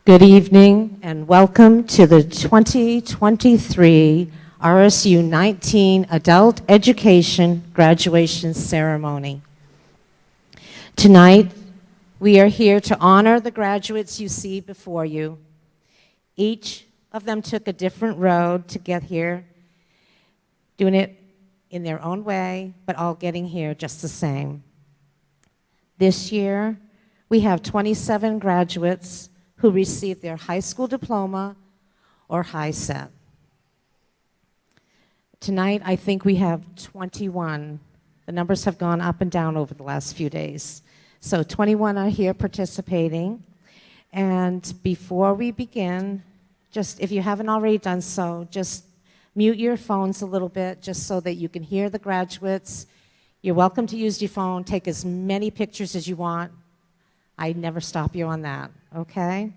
Good evening and welcome to the 2023 RSU 19 Adult Education Graduation Ceremony. Tonight, we are here to honor the graduates you see before you. Each of them took a different road to get here, doing it in their own way, but all getting here just the same. This year, we have 27 graduates who received their high school diploma or high set. Tonight, I think we have 21. The numbers have gone up and down over the last few days. So 21 are here participating. And before we begin, just if you haven't already done so, just mute your phones a little bit just so that you can hear the graduates. You're welcome to use your phone. Take as many pictures as you want. I never stop you on that, okay?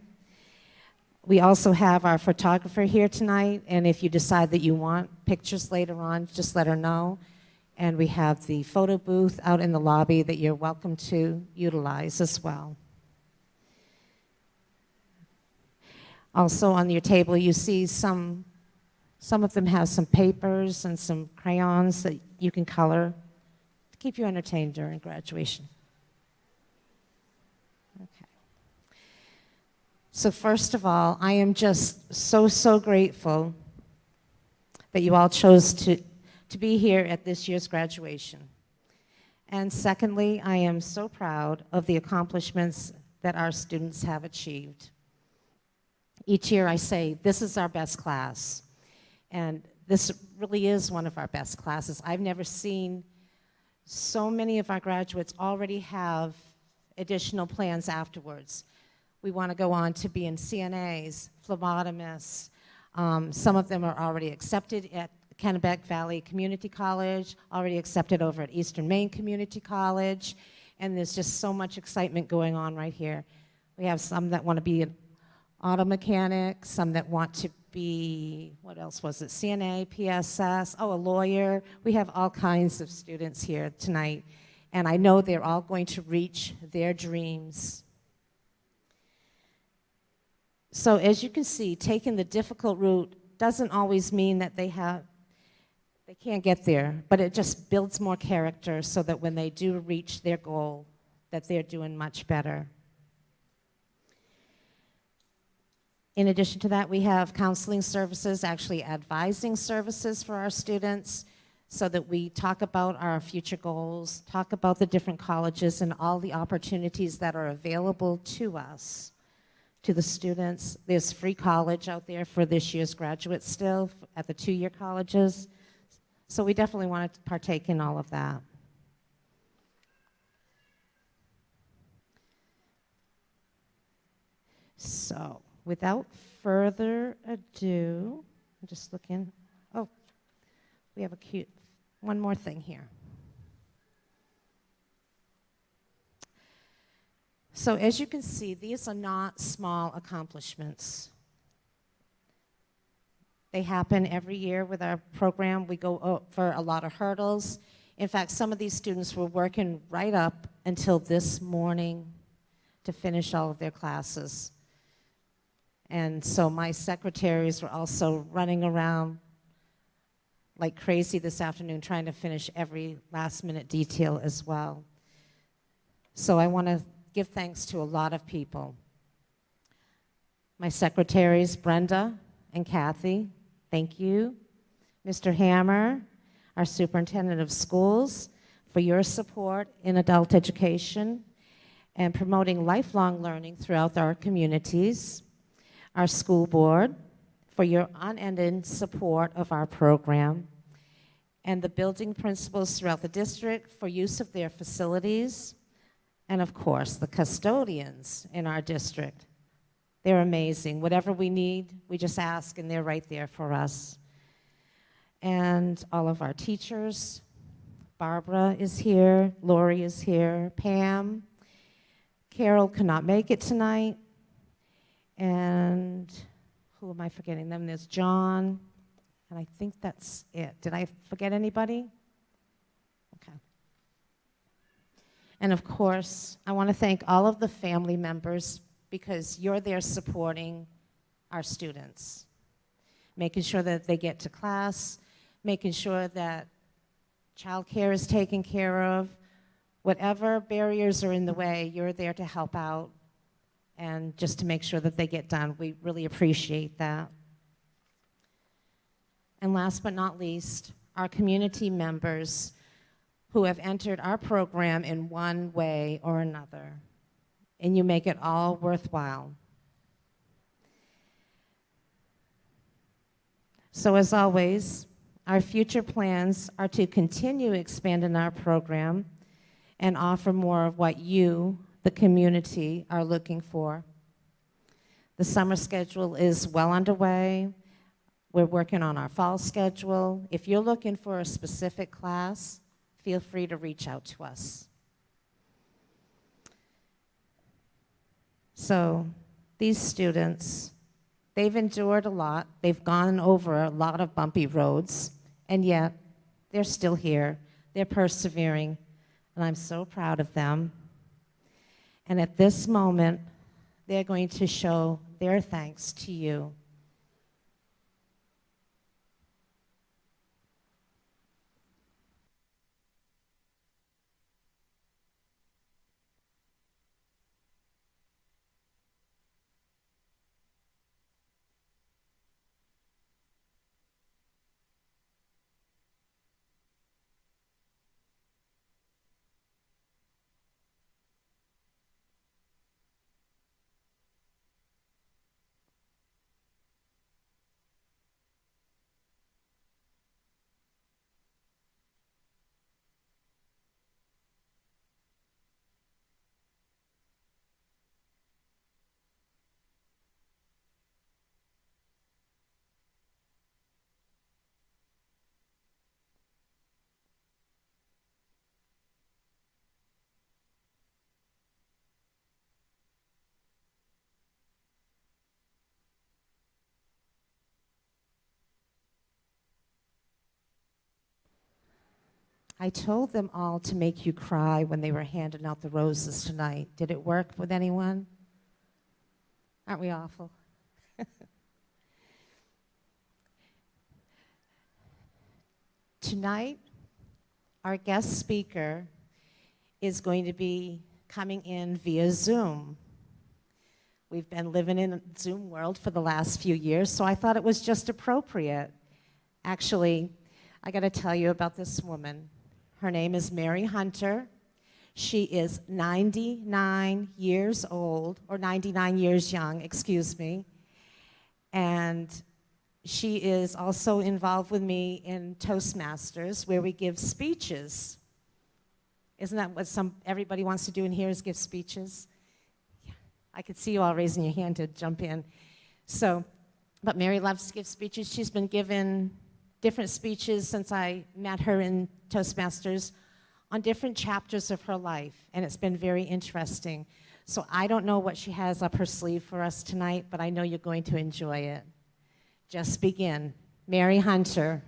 We also have our photographer here tonight, and if you decide that you want pictures later on, just let her know. And we have the photo booth out in the lobby that you're welcome to utilize as well. Also on your table, you see some of them have some papers and some crayons that you can color to keep you entertained during graduation. Okay. So first of all, I am just so grateful that you all chose to be here at this year's graduation. And secondly, I am so proud of the accomplishments that our students have achieved. Each year I say, this is our best class. And this really is one of our best classes. I've never seen so many of our graduates already have additional plans afterwards. We want to go on to be in CNAs, phlebotomists. Some of them are already accepted at Kennebec Valley Community College, already accepted over at Eastern Maine Community College, and there's just so much excitement going on right here. We have some that want to be an auto mechanic, some that want to be, what else was it, CNA, PSS, a lawyer. We have all kinds of students here tonight, and I know they're all going to reach their dreams. So as you can see, taking the difficult route doesn't always mean that they can't get there, but it just builds more character so that when they do reach their goal, that they're doing much better. In addition to that, we have counseling services, actually advising services for our students, so that we talk about our future goals, talk about the different colleges and all the opportunities that are available to us, to the students. There's free college out there for this year's graduates still at the two-year colleges. So we definitely want to partake in all of that. So without further ado, I'm just looking. Oh, we have one more thing here. So as you can see, these are not small accomplishments. They happen every year with our program. We go over a lot of hurdles. In fact, some of these students were working right up until this morning to finish all of their classes. And so my secretaries were also running around like crazy this afternoon trying to finish every last-minute detail as well. So I want to give thanks to a lot of people. My secretaries, Brenda and Kathy, thank you. Mr. Hammer, our superintendent of schools, for your support in adult education and promoting lifelong learning throughout our communities. Our school board, for your unending support of our program, and the building principals throughout the district for use of their facilities, and of course, the custodians in our district. They're amazing. Whatever we need, we just ask, and they're right there for us. And all of our teachers, Barbara is here, Lori is here, Pam, Carol could not make it tonight, and who am I forgetting? Then there's John, and I think that's it. Did I forget anybody? Okay. And of course, I want to thank all of the family members because you're there supporting our students, making sure that they get to class, making sure that childcare is taken care of. Whatever barriers are in the way, you're there to help out and just to make sure that they get done. We really appreciate that. And last but not least, our community members who have entered our program in one way or another, and you make it all worthwhile. So as always, our future plans are to continue expanding our program and offer more of what you, the community, are looking for. The summer schedule is well underway. We're working on our fall schedule. If you're looking for a specific class, feel free to reach out to us. So these students, they've endured a lot. They've gone over a lot of bumpy roads, and yet they're still here. They're persevering, and I'm so proud of them. And at this moment, they're going to show their thanks to you. I told them all to make you cry when they were handing out the roses tonight. Did it work with anyone? Aren't we awful? Tonight, our guest speaker is going to be coming in via Zoom. We've been living in a Zoom world for the last few years, so I thought it was just appropriate. Actually, I got to tell you about this woman. Her name is Mary Hunter. She is 99 years old, or 99 years young, excuse me. And she is also involved with me in Toastmasters, where we give speeches. Isn't that what everybody wants to do in here, is give speeches? Yeah. I could see you all raising your hand to jump in. But Mary loves to give speeches. She's been given different speeches since I met her in Toastmasters on different chapters of her life, and it's been very interesting. So I don't know what she has up her sleeve for us tonight, but I know you're going to enjoy it. Just begin. Mary Hunter.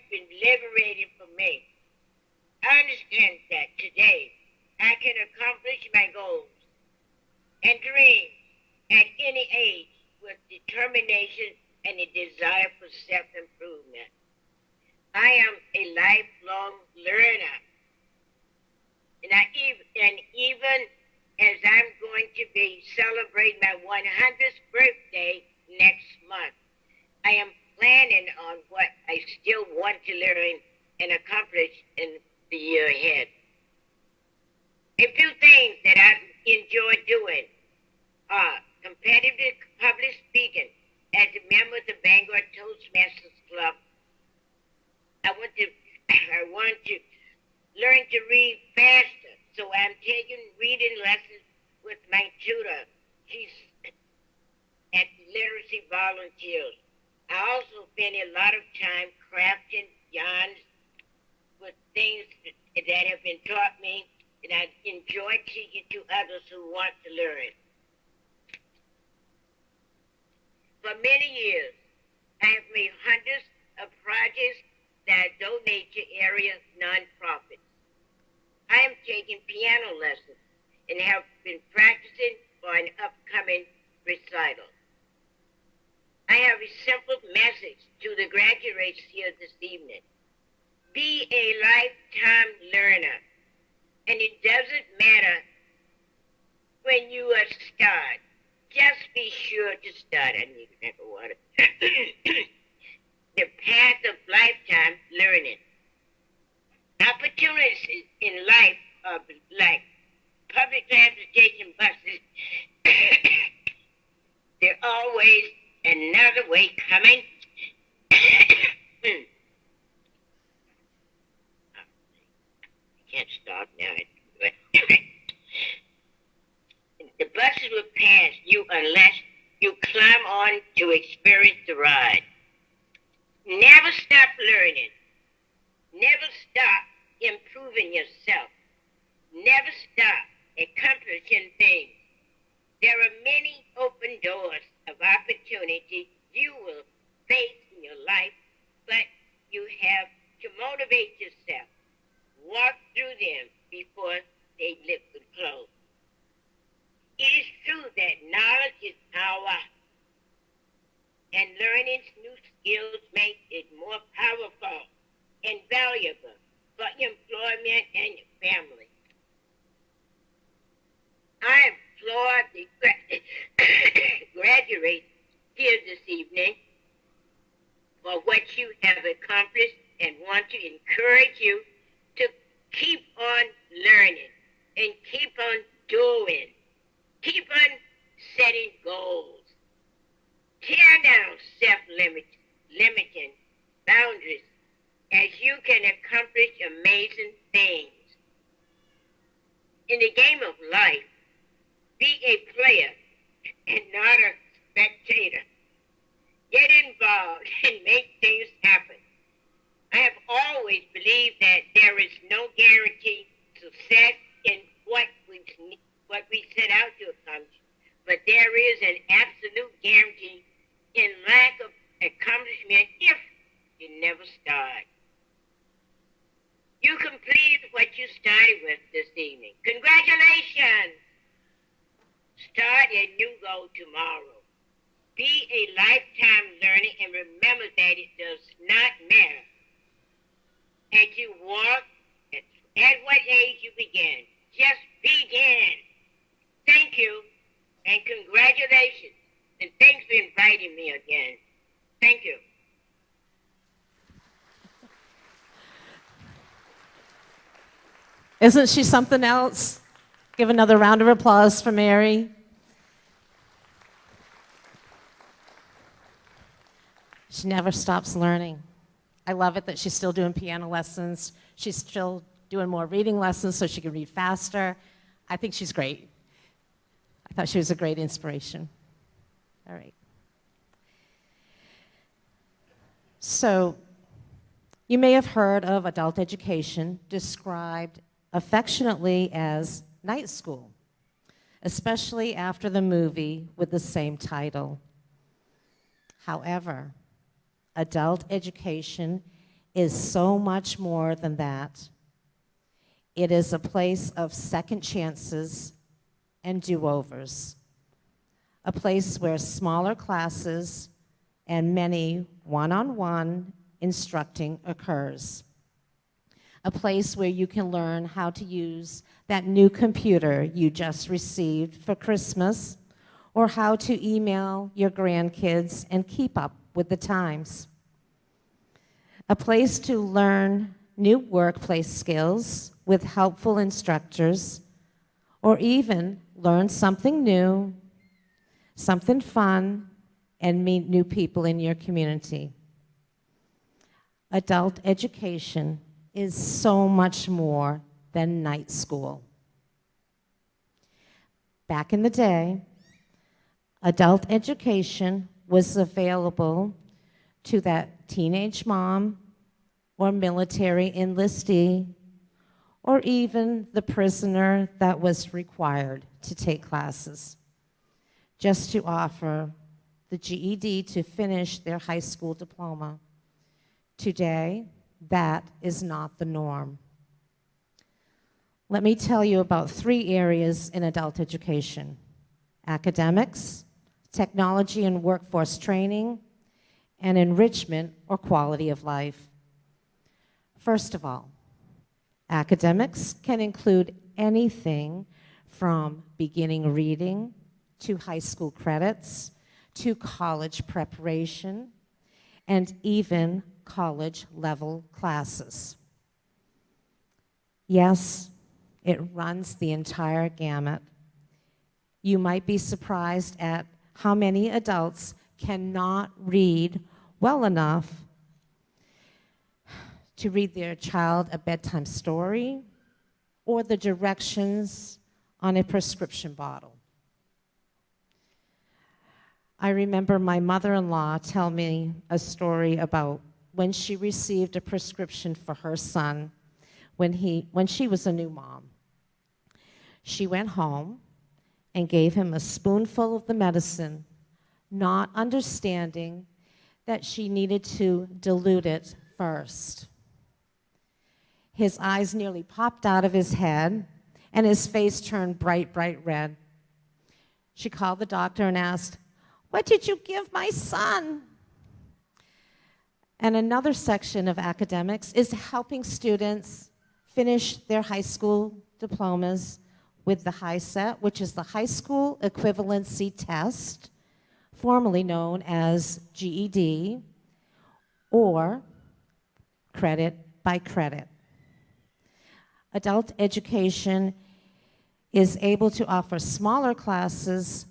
Been liberating for me. I understand that today determination, and a desire for self-improvement. I am a lifelong learner. And even as I'm going to be celebrating my 100th birthday next month, I am planning on what I still want to learn and accomplish in the year ahead. A few things that I enjoy doing are competitive public speaking. As a member of the Vanguard Toastmasters Club, I want to learn to read faster. So I'm taking reading lessons with my tutor. She's at Literacy Volunteers. I also spend a lot of time crafting yarns with things that have been taught me, and I enjoy teaching to others who want to learn. For many years, I have made hundreds of projects that I donate to area nonprofits. I am taking piano lessons and have been practicing for an upcoming recital. I have a simple message to the graduates here this evening. Be a lifetime learner, and it doesn't matter when you are start. Just be sure to start. I need a drink of water. The path of lifetime learning. Opportunities in life are like public transportation buses. There's always another way coming. I can't stop now. The buses will pass you unless you climb on to experience the ride. Never stop learning. Never stop improving yourself. Never stop accomplishing things. There are many open doors of opportunity you will face in your life, but you have to motivate yourself. Walk through them before they lift and close. It is true that knowledge is power, and learning new skills makes it more powerful and valuable for employment and your family. I applaud the graduates here this evening for what you have accomplished and want to encourage you to keep on learning and keep on doing. Keep on setting goals. Tear down self-limiting boundaries as you can accomplish amazing things. In the game of life, be a player and not a spectator. Get involved and make things happen. I have always believed that there is no guarantee to success in what we set out to accomplish, but there is an absolute guarantee in lack of accomplishment if you never start. You completed what you started with this evening. Congratulations! Start a new goal tomorrow. Be a lifetime learner and remember that it does not matter as you walk at what age you begin. Just begin. Thank you and congratulations. And thanks for inviting me again. Thank you. Isn't she something else? Give another round of applause for Mary. She never stops learning. I love it that she's still doing piano lessons. She's still doing more reading lessons so she can read faster. I think she's great. I thought she was a great inspiration. All right. So, you may have heard of adult education described affectionately as night school, especially after the movie with the same title. However, adult education is so much more than that. It is a place of second chances and do-overs, a place where smaller classes and many one-on-one instructing occurs. A place where you can learn how to use that new computer you just received for Christmas, or how to email your grandkids and keep up with the times. A place to learn new workplace skills with helpful instructors, or even learn something new, something fun, and meet new people in your community. Adult education is so much more than night school. Back in the day, adult education was available to that teenage mom or military enlistee, or even the prisoner that was required to take classes, just to offer the GED to finish their high school diploma. Today, that is not the norm. Let me tell you about 3 areas in adult education: academics, technology and workforce training, and enrichment or quality of life. First of all, academics can include anything from beginning reading to high school credits to college preparation and even college-level classes. Yes, it runs the entire gamut. You might be surprised at how many adults cannot read well enough to read their child a bedtime story or the directions on a prescription bottle. I remember my mother-in-law tell me a story about when she received a prescription for her son when she was a new mom. She went home and gave him a spoonful of the medicine, not understanding that she needed to dilute it first. His eyes nearly popped out of his head, and his face turned bright, bright red. She called the doctor and asked, "What did you give my son?" And another section of academics is helping students finish their high school diplomas with the HiSET, which is the High School Equivalency Test, formerly known as GED, or credit by credit. Adult education is able to offer smaller classes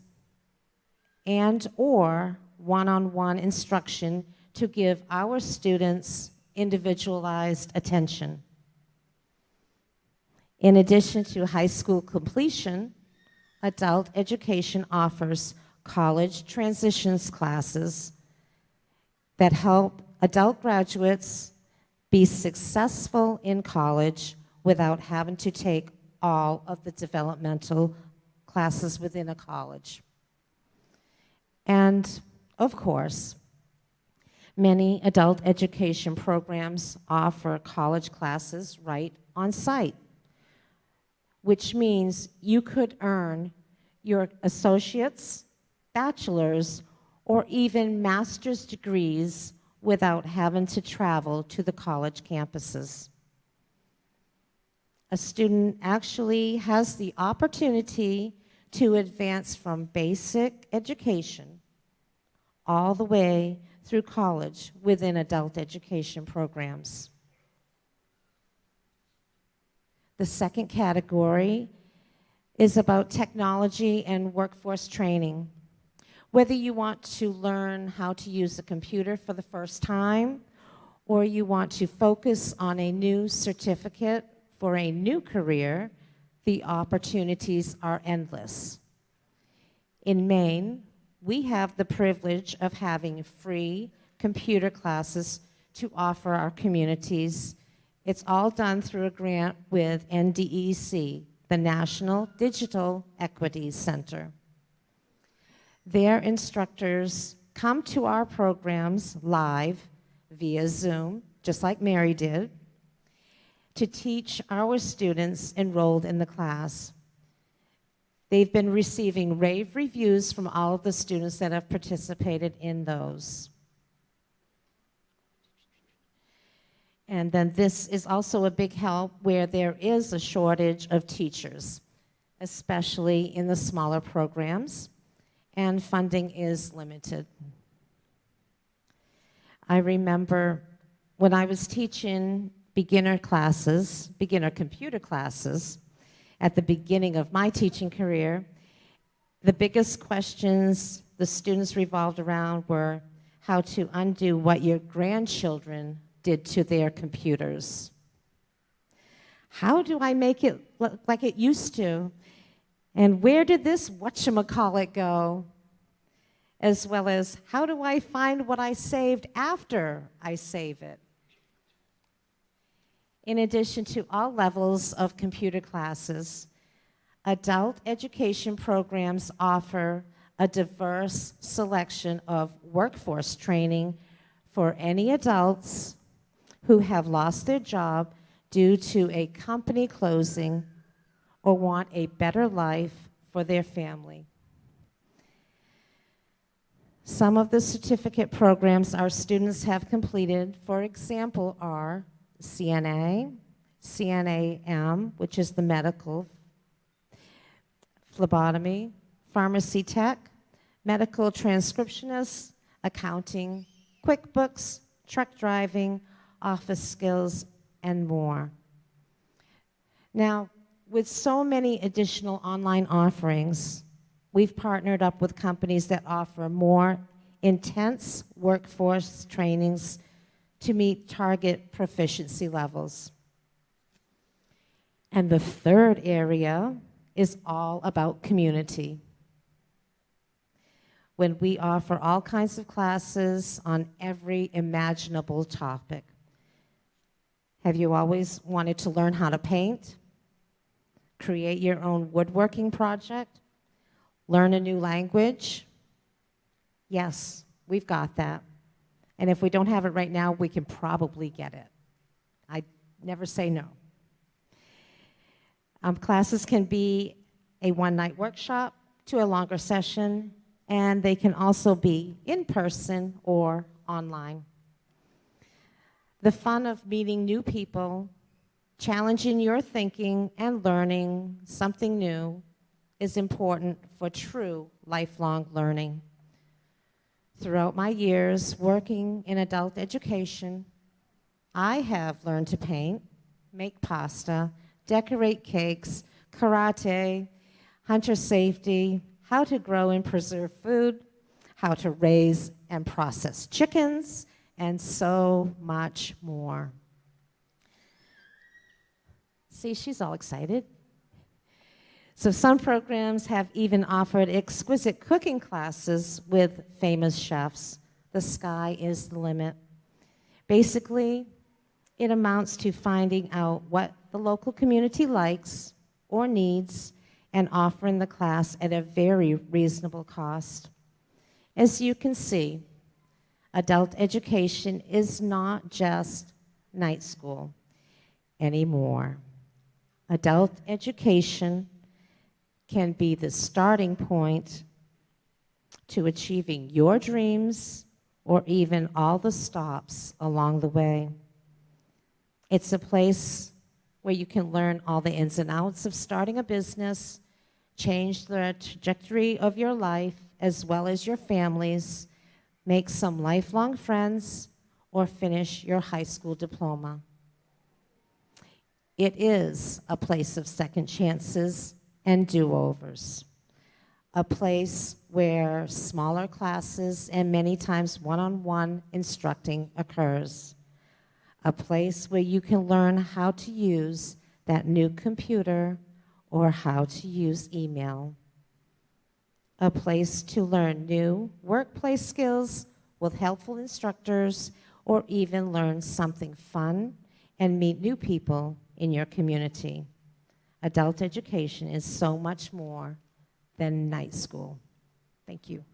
and or one-on-one instruction to give our students individualized attention. In addition to high school completion, adult education offers college transitions classes that help adult graduates be successful in college without having to take all of the developmental classes within a college. And, of course, many adult education programs offer college classes right on site, which means you could earn your associate's, bachelor's, or even master's degrees without having to travel to the college campuses. A student actually has the opportunity to advance from basic education all the way through college within adult education programs. The second category is about technology and workforce training. Whether you want to learn how to use a computer for the first time, or you want to focus on a new certificate for a new career, the opportunities are endless. In Maine, we have the privilege of having free computer classes to offer our communities. It's all done through a grant with NDEC, the National Digital Equity Center. Their instructors come to our programs live via Zoom, just like Mary did, to teach our students enrolled in the class. They've been receiving rave reviews from all of the students that have participated in those. And then this is also a big help where there is a shortage of teachers, especially in the smaller programs, and funding is limited. I remember when I was teaching beginner computer classes, at the beginning of my teaching career, the biggest questions the students revolved around were how to undo what your grandchildren did to their computers. How do I make it look like it used to? And where did this whatchamacallit go? As well as, how do I find what I saved after I save it? In addition to all levels of computer classes, adult education programs offer a diverse selection of workforce training for any adults who have lost their job due to a company closing or want a better life for their family. Some of the certificate programs our students have completed, for example, are CNA, CNAM, which is the medical, phlebotomy, pharmacy tech, medical transcriptionist, accounting, QuickBooks, truck driving, office skills, and more. Now, with so many additional online offerings, we've partnered up with companies that offer more intense workforce trainings to meet target proficiency levels. And the third area is all about community. When we offer all kinds of classes on every imaginable topic. Have you always wanted to learn how to paint? Create your own woodworking project? Learn a new language? Yes, we've got that. And if we don't have it right now, we can probably get it. I never say no. Classes can be a one-night workshop to a longer session, and they can also be in person or online. The fun of meeting new people, challenging your thinking, and learning something new is important for true lifelong learning. Throughout my years working in adult education, I have learned to paint, make pasta, decorate cakes, karate, hunter safety, how to grow and preserve food, how to raise and process chickens, and so much more. See, she's all excited. So some programs have even offered exquisite cooking classes with famous chefs. The sky is the limit. Basically, it amounts to finding out what the local community likes or needs and offering the class at a very reasonable cost. As you can see, adult education is not just night school anymore. Adult education can be the starting point to achieving your dreams or even all the stops along the way. It's a place where you can learn all the ins and outs of starting a business, change the trajectory of your life as well as your family's, make some lifelong friends, or finish your high school diploma. It is a place of second chances and do-overs, a place where smaller classes and many times one-on-one instructing occurs, a place where you can learn how to use that new computer or how to use email, a place to learn new workplace skills with helpful instructors or even learn something fun and meet new people in your community. Adult education is so much more than night school. Thank you.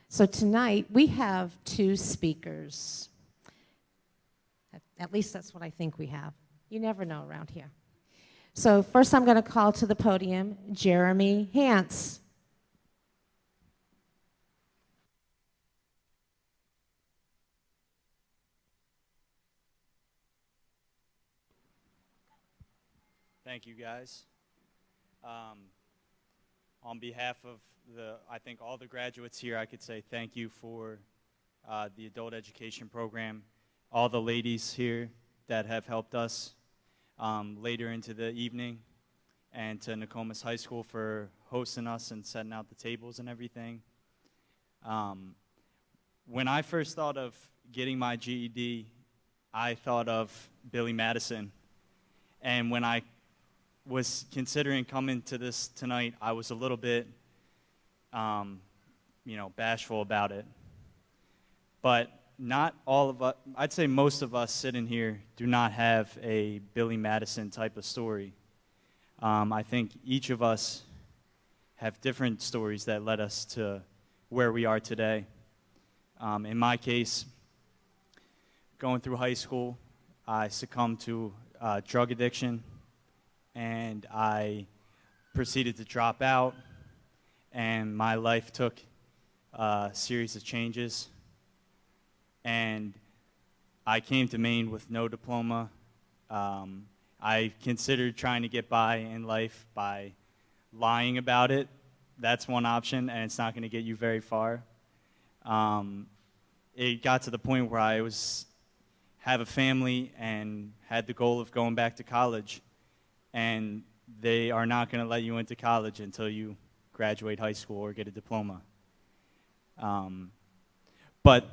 So tonight we have two speakers. At least that's what I think we have. You never know around here. So first I'm going to call to the podium Jeremy Hance. Thank you, guys. On behalf of I think all the graduates here, I could say thank you for the adult education program, all the ladies here that have helped us later into the evening, and to Nokomis High School for hosting us and setting out the tables and everything. When I first thought of getting my GED, I thought of Billy Madison. And when I was considering coming to this tonight, I was a little bit, bashful about it. But not all of us, I'd say most of us sitting here do not have a Billy Madison type of story. I think each of us have different stories that led us to where we are today. In my case, going through high school, I succumbed to drug addiction, and I proceeded to drop out, and my life took a series of changes. And I came to Maine with no diploma. I considered trying to get by in life by lying about it. That's one option, and it's not going to get you very far. It got to the point where I have a family and had the goal of going back to college, and they are not going to let you into college until you graduate high school or get a diploma. But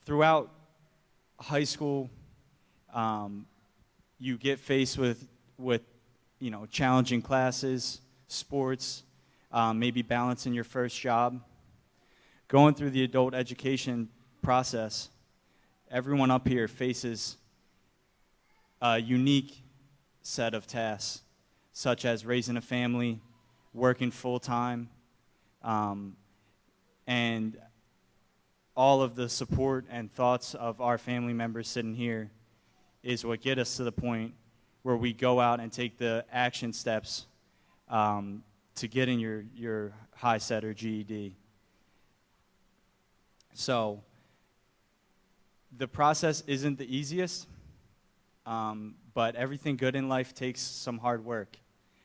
throughout high school, you get faced with challenging classes, sports, maybe balancing your first job. Going through the adult education process, everyone up here faces a unique set of tasks, such as raising a family, working full-time, and all of the support and thoughts of our family members sitting here is what get us to the point where we go out and take the action steps to getting your high set or GED. So the process isn't the easiest, but everything good in life takes some hard work.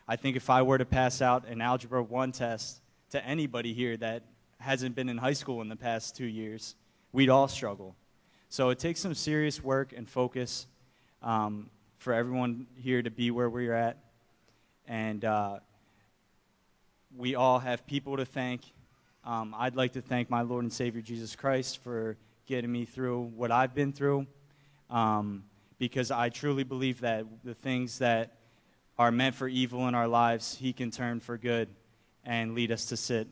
I think if I were to pass out an Algebra 1 test to anybody here that hasn't been in high school in the past 2 years, we'd all struggle. So it takes some serious work and focus for everyone here to be where we're at. And we all have people to thank. I'd like to thank my Lord and Savior Jesus Christ for getting me through what I've been through, because I truly believe that the things that are meant for evil in our lives, He can turn for good and lead us to sit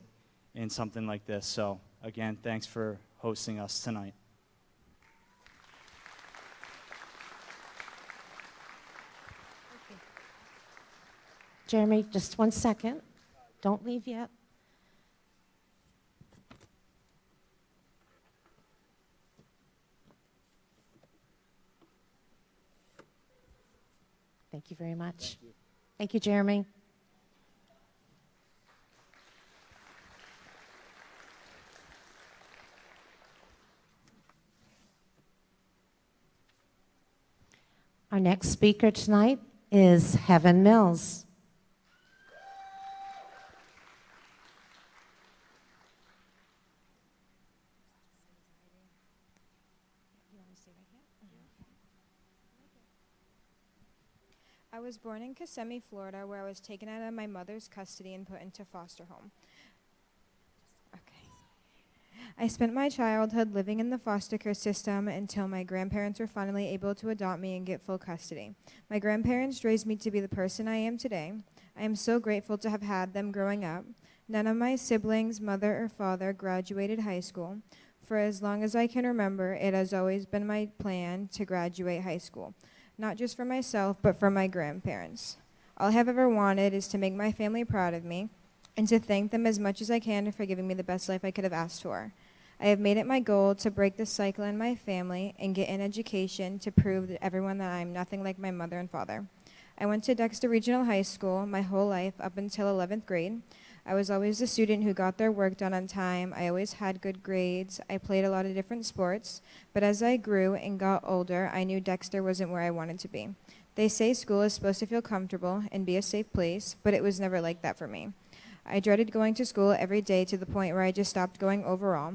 in something like this. So again, thanks for hosting us tonight. Jeremy, just 1 second. Don't leave yet. Thank you very much. Thank you. Thank you, Jeremy. Our next speaker tonight is Heaven Mills. I was born in Kissimmee, Florida, where I was taken out of my mother's custody and put into foster home. I spent my childhood living in the foster care system until my grandparents were finally able to adopt me and get full custody. My grandparents raised me to be the person I am today. I am so grateful to have had them growing up. None of my siblings, mother or father, graduated high school. For as long as I can remember, it has always been my plan to graduate high school. Not just for myself, but for my grandparents. All I have ever wanted is to make my family proud of me and to thank them as much as I can for giving me the best life I could have asked for. I have made it my goal to break the cycle in my family and get an education to prove to everyone that I am nothing like my mother and father. I went to Dexter Regional High School my whole life up until 11th grade. I was always the student who got their work done on time. I always had good grades. I played a lot of different sports. But as I grew and got older, I knew Dexter wasn't where I wanted to be. They say school is supposed to feel comfortable and be a safe place, but it was never like that for me. I dreaded going to school every day to the point where I just stopped going overall.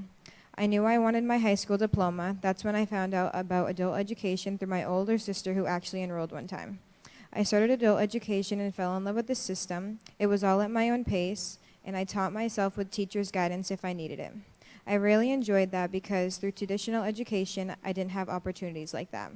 I knew I wanted my high school diploma. That's when I found out about adult education through my older sister who actually enrolled one time. I started adult education and fell in love with the system. It was all at my own pace, and I taught myself with teachers' guidance if I needed it. I really enjoyed that because through traditional education, I didn't have opportunities like that.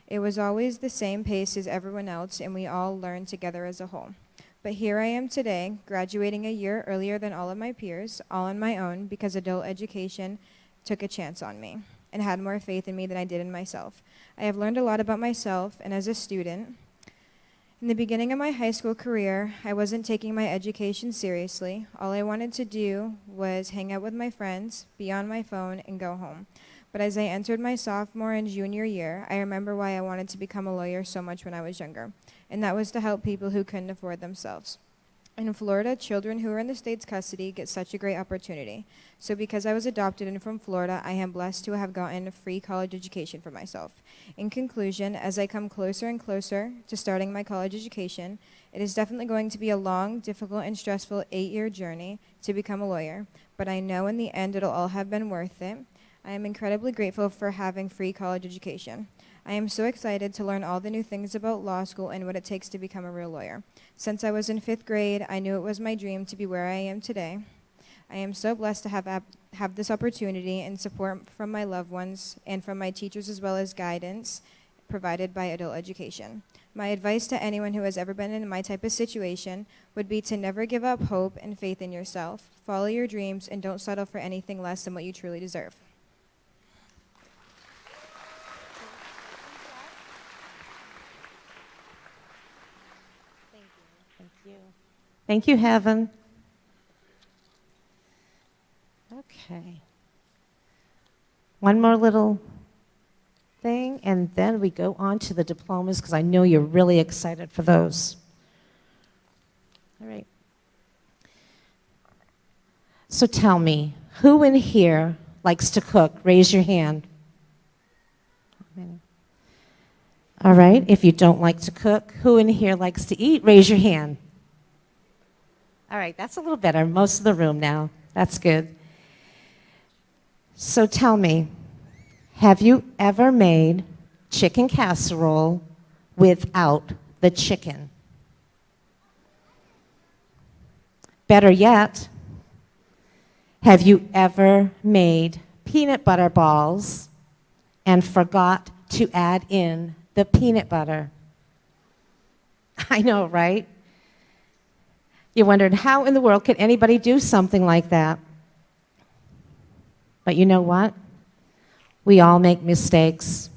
It was always the same pace as everyone else, and we all learned together as a whole. But here I am today, graduating a year earlier than all of my peers, all on my own, because adult education took a chance on me and had more faith in me than I did in myself. I have learned a lot about myself, and as a student, in the beginning of my high school career, I wasn't taking my education seriously. All I wanted to do was hang out with my friends, be on my phone, and go home. But as I entered my sophomore and junior year, I remember why I wanted to become a lawyer so much when I was younger, and that was to help people who couldn't afford themselves. In Florida, children who are in the state's custody get such a great opportunity. So because I was adopted and from Florida, I am blessed to have gotten a free college education for myself. In conclusion, as I come closer and closer to starting my college education, it is definitely going to be a long, difficult, and stressful 8-year journey to become a lawyer, but I know in the end it'll all have been worth it. I am incredibly grateful for having free college education. I am so excited to learn all the new things about law school and what it takes to become a real lawyer. Since I was in 5th grade, I knew it was my dream to be where I am today. I am so blessed to have this opportunity and support from my loved ones and from my teachers as well as guidance provided by adult education. My advice to anyone who has ever been in my type of situation would be to never give up hope and faith in yourself. Follow your dreams and don't settle for anything less than what you truly deserve. Thank you, Heaven. Okay. One more little thing, and then we go on to the diplomas, because I know you're really excited for those. All right. So tell me, who in here likes to cook? Raise your hand. All right. If you don't like to cook, who in here likes to eat? Raise your hand. All right, that's a little better. Most of the room now. That's good. So tell me, have you ever made chicken casserole without the chicken? Better yet, have you ever made peanut butter balls and forgot to add in the peanut butter? I know, right? You wondered, how in the world could anybody do something like that? But you know what? We all make mistakes.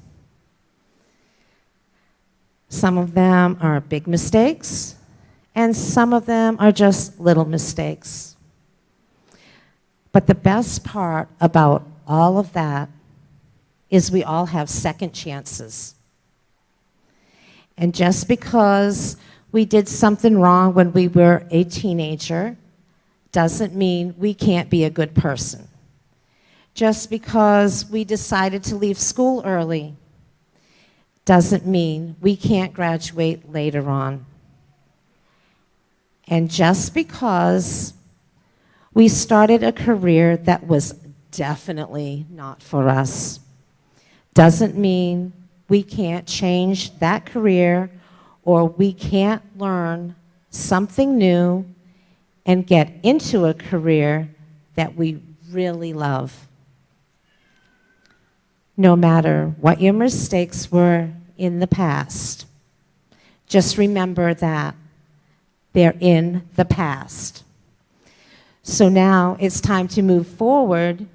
Some of them are big mistakes, and some of them are just little mistakes. But the best part about all of that is we all have second chances. And just because we did something wrong when we were a teenager doesn't mean we can't be a good person. Just because we decided to leave school early doesn't mean we can't graduate later on. And just because we started a career that was definitely not for us doesn't mean we can't change that career, or we can't learn something new and get into a career that we really love. No matter what your mistakes were in the past, just remember that they're in the past. So now it's time to move forward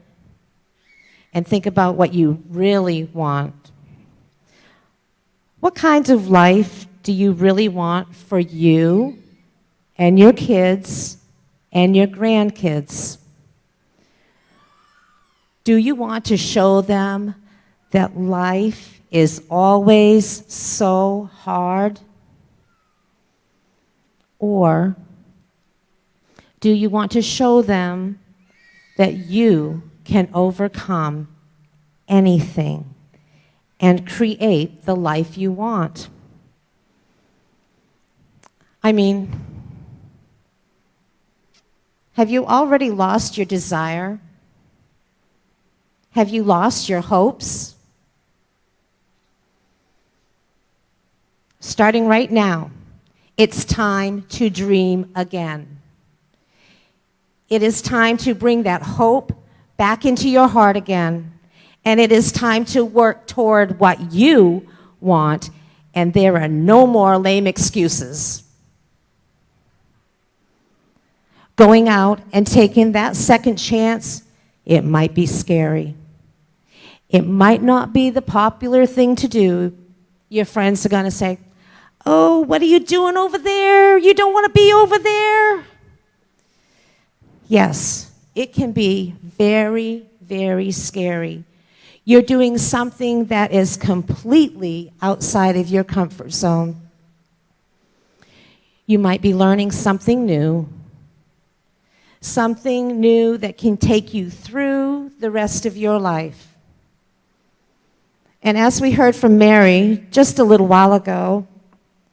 and think about what you really want. What kind of life do you really want for you and your kids and your grandkids? Do you want to show them that life is always so hard? Or do you want to show them that you can overcome anything and create the life you want? I mean, have you already lost your desire? Have you lost your hopes? Starting right now, it's time to dream again. It is time to bring that hope back into your heart again. And it is time to work toward what you want, and there are no more lame excuses. Going out and taking that second chance, it might be scary. It might not be the popular thing to do. Your friends are going to say, "Oh, what are you doing over there? You don't want to be over there." Yes, it can be very, very scary. You're doing something that is completely outside of your comfort zone. You might be learning something new that can take you through the rest of your life. And as we heard from Mary just a little while ago,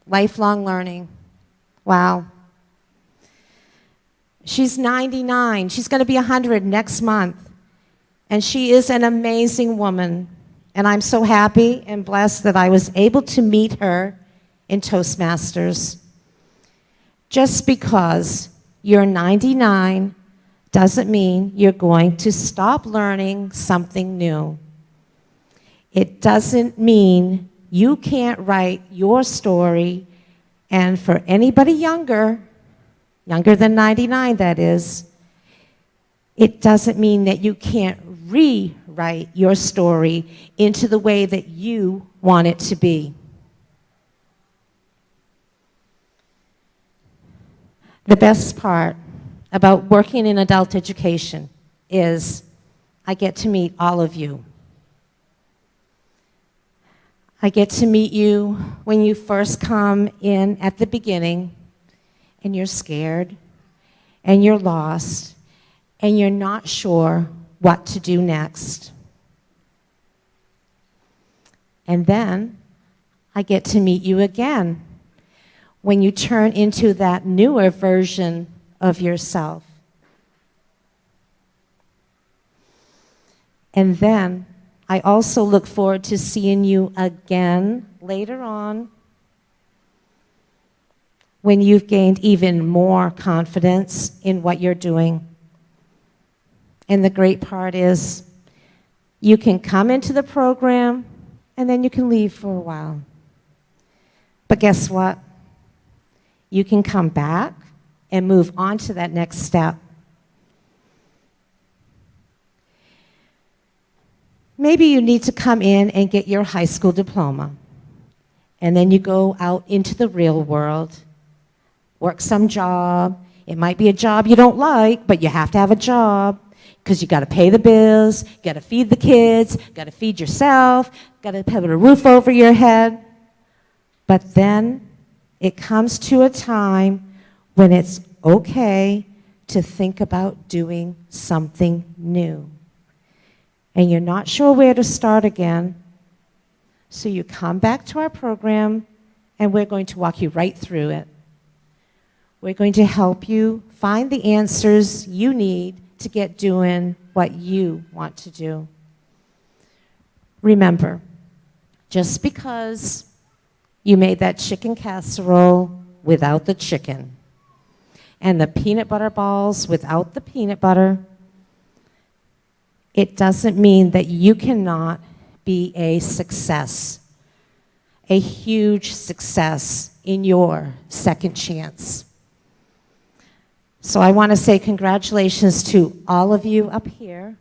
lifelong learning. Wow. She's 99. She's going to be 100 next month. And she is an amazing woman. And I'm so happy and blessed that I was able to meet her in Toastmasters. Just because you're 99 doesn't mean you're going to stop learning something new. It doesn't mean you can't write your story. And for anybody younger than 99 that is, it doesn't mean that you can't rewrite your story into the way that you want it to be. The best part about working in adult education is I get to meet all of you. I get to meet you when you first come in at the beginning and you're scared and you're lost and you're not sure what to do next. And then I get to meet you again when you turn into that newer version of yourself. And then I also look forward to seeing you again later on when you've gained even more confidence in what you're doing. And the great part is you can come into the program and then you can leave for a while. But guess what? You can come back and move on to that next step. Maybe you need to come in and get your high school diploma. And then you go out into the real world, work some job. It might be a job you don't like, but you have to have a job because you got to pay the bills, you got to feed the kids, got to feed yourself, got to have a roof over your head. But then it comes to a time when it's okay to think about doing something new. And you're not sure where to start again, so you come back to our program, and we're going to walk you right through it. We're going to help you find the answers you need to get doing what you want to do. Remember, just because you made that chicken casserole without the chicken and the peanut butter balls without the peanut butter, it doesn't mean that you cannot be a success, a huge success in your second chance. So I want to say congratulations to all of you up here.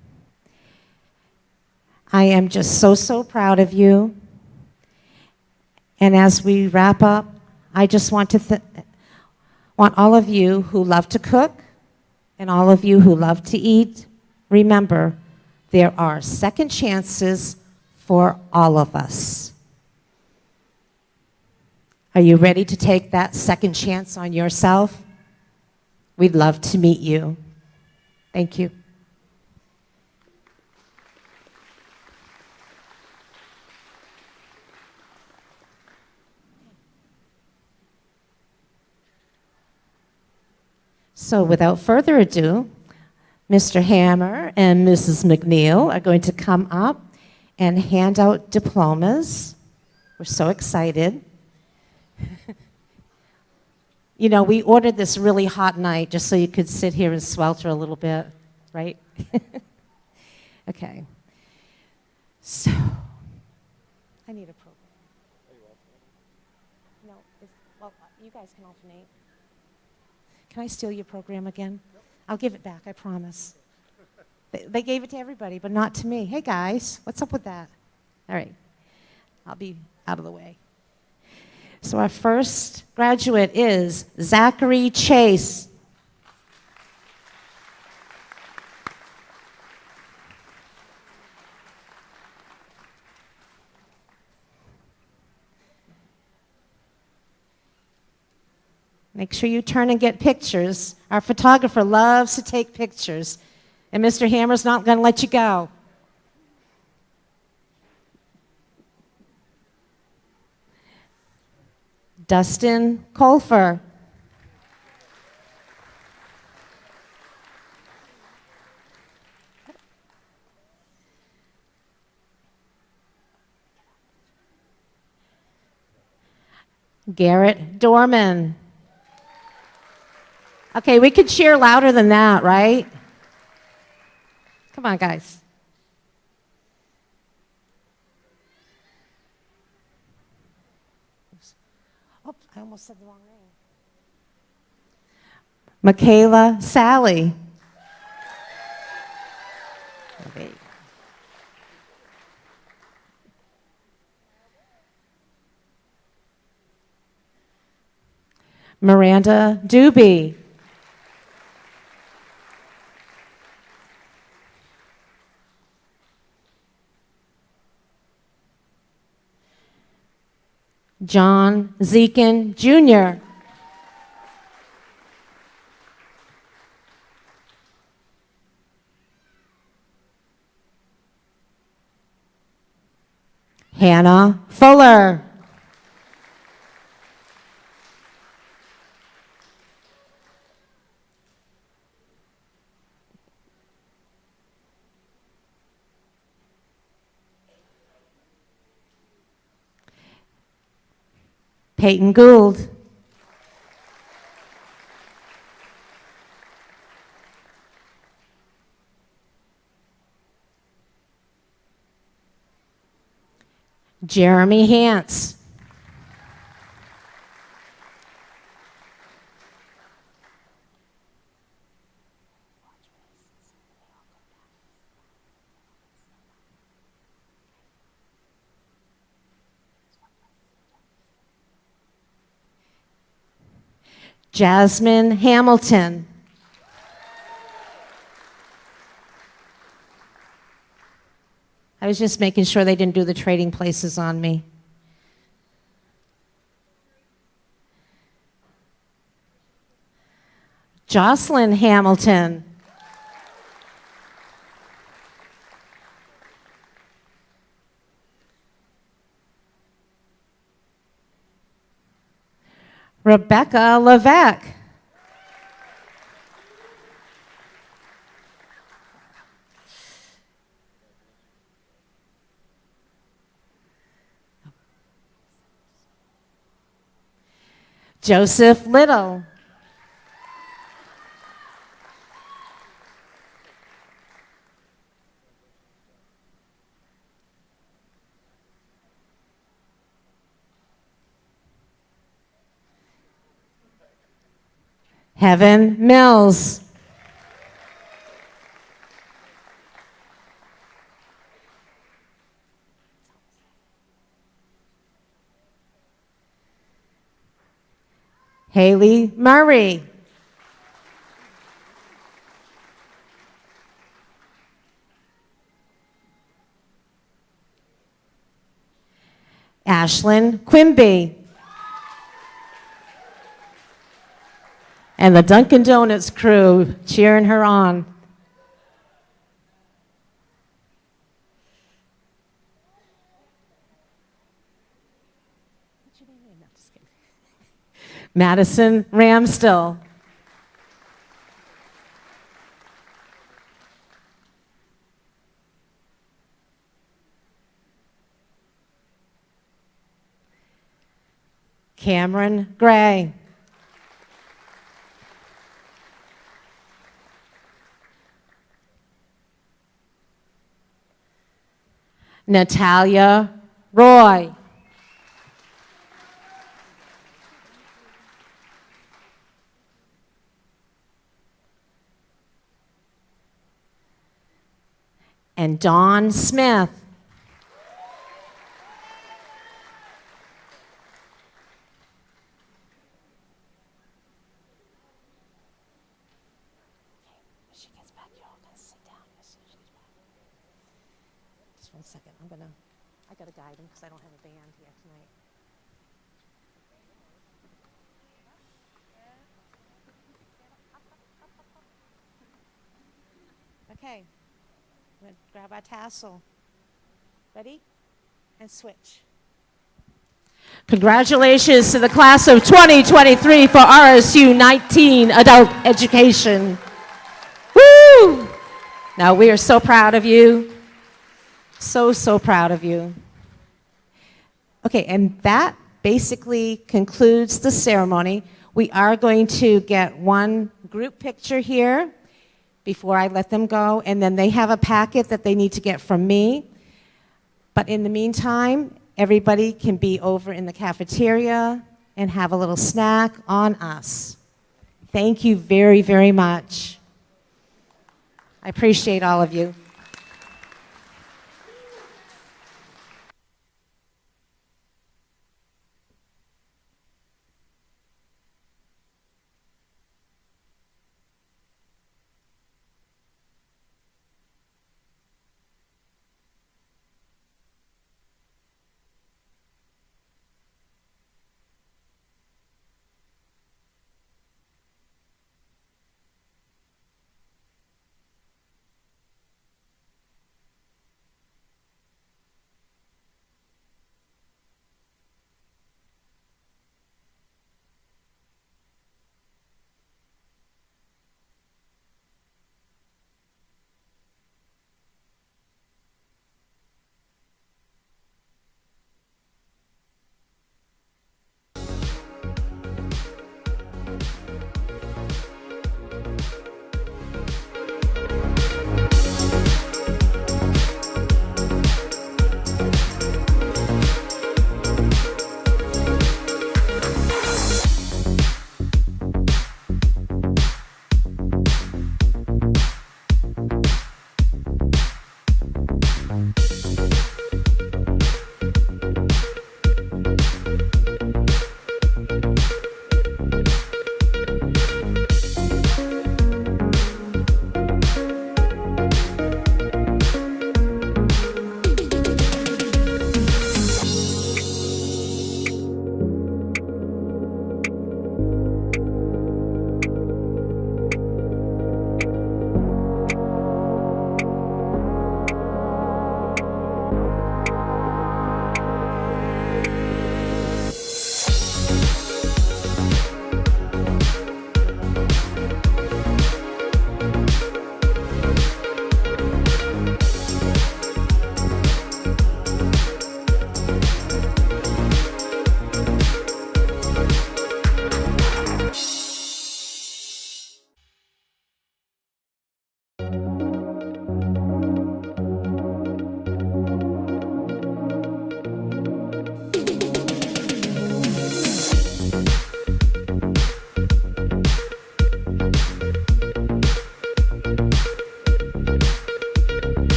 I am just so proud of you. And as we wrap up, I just want to want all of you who love to cook and all of you who love to eat, remember There are second chances for all of us. Are you ready to take that second chance on yourself? We'd love to meet you. Thank you. So without further ado, Mr. Hammer and Mrs. McNeil are going to come up and hand out diplomas. We're so excited. You know, we ordered this really hot night just so you could sit here and swelter a little bit, right? Okay. So, I need a program. No, well, you guys can alternate. Can I steal your program again? I'll give it back, I promise. They gave it to everybody, but not to me. Hey, guys, what's up with that? All right, I'll be out of the way. So our first graduate is Zachary Chase. Make sure you turn and get pictures. Our photographer loves to take pictures, and Mr. Hammer's not going to let you go. Dustin Colfer. Garrett Dorman. Okay, we could cheer louder than that, right? Come on, guys. Oh, I almost said the wrong name. Michaela Sally. Okay. Miranda Doobie. John Zekin Jr. Hannah Fuller. Peyton Gould. Jeremy Hance. Jasmine Hamilton. I was just making sure they didn't do the trading places on me. Jocelyn Hamilton. Rebecca Levesque. Joseph Little. Heaven Mills. Haley Murray. Ashlyn Quimby. And the Dunkin' Donuts crew cheering her on. What's your name? No, just kidding. Madison Ramstill. Cameron Gray. Natalia Roy. And Dawn Smith. She gets back, you're all gonna sit down as soon as she gets back. Just 1 second, I gotta guide him because I don't have a band here tonight. Okay, I'm gonna grab our tassel. Ready? And switch. Congratulations to the class of 2023 for RSU 19 Adult Education. Woo! Now we are so proud of you. So proud of you. Okay, and that basically concludes the ceremony. We are going to get one group picture here before I let them go, and then they have a packet that they need to get from me. But in the meantime, everybody can be over in the cafeteria and have a little snack on us. Thank you very, very much. I appreciate all of you.